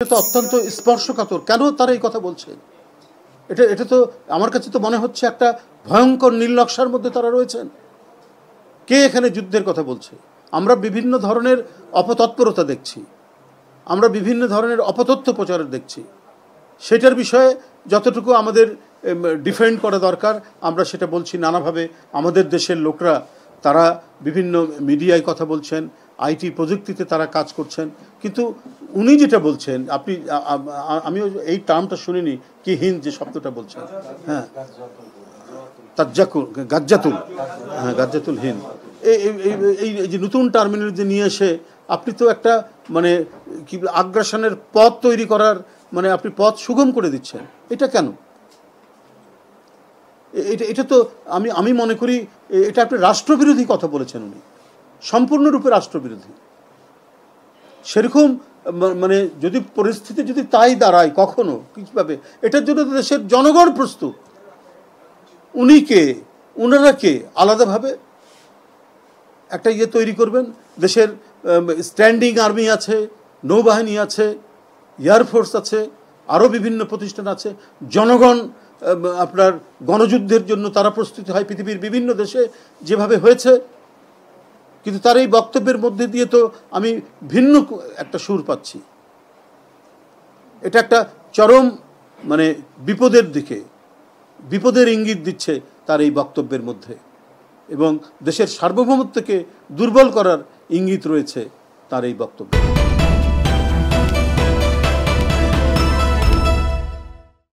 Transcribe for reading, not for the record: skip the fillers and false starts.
এটা তো অত্যন্ত স্পর্শকাতর। কেন তারা এই কথা বলছে? এটা তো আমার কাছে তো মনে হচ্ছে একটা ভয়ঙ্কর নির্লজ্জার মধ্যে তারা রয়েছেন। কে এখানে যুদ্ধের কথা বলছে? আমরা বিভিন্ন ধরনের অপতৎপরতা দেখছি, আমরা বিভিন্ন ধরনের অপতথ্য প্রচার দেখছি। সেটার বিষয়ে যতটুকু আমাদের ডিফেন্ড করা দরকার আমরা সেটা বলছি নানাভাবে। আমাদের দেশের লোকরা তারা বিভিন্ন মিডিয়ায় কথা বলছেন, আইটি প্রযুক্তিতে তারা কাজ করছেন, কিন্তু উনি যেটা বলছেন, আপনি আমিও এই টার্মটা শুনিনি, কি হিন্দ যে শব্দটা বলছেন, হ্যাঁ গাজ্জাতুল, হ্যাঁ গাজ্জাতুল হিন্দ, এই যে নতুন টার্মিনোলজি নিয়ে এসে আপনি তো একটা মানে কি আগ্রাসনের পথ তৈরি করার মানে আপনি পথ সুগম করে দিচ্ছেন। এটা কেন? এটা তো আমি মনে করি এটা আপনি রাষ্ট্রবিরোধী কথা বলেছেন। উনি সম্পূর্ণরূপে রাষ্ট্রবিরোধী। সেরকম মানে যদি পরিস্থিতি যদি তাই দাঁড়ায় কখনো কিভাবে, এটার জন্য দেশের জনগণ প্রস্তুত। উনি কে, উনারা কে, আলাদাভাবে একটা ইয়ে তৈরি করবেন। দেশের স্ট্যান্ডিং আর্মি আছে, নৌবাহিনী আছে, এয়ারফোর্স আছে, আরও বিভিন্ন প্রতিষ্ঠান আছে। জনগণ আপনার গণযুদ্ধের জন্য তারা প্রস্তুত হয় পৃথিবীর বিভিন্ন দেশে যেভাবে হয়েছে। কিন্তু তার এই বক্তব্যের মধ্যে দিয়ে তো আমি ভিন্ন একটা সুর পাচ্ছি। এটা একটা চরম মানে বিপদের দিকে, বিপদের ইঙ্গিত দিচ্ছে তার এই বক্তব্যের মধ্যে, এবং দেশের সার্বভৌমত্বকে দুর্বল করার ইঙ্গিত রয়েছে তার এই বক্তব্যে।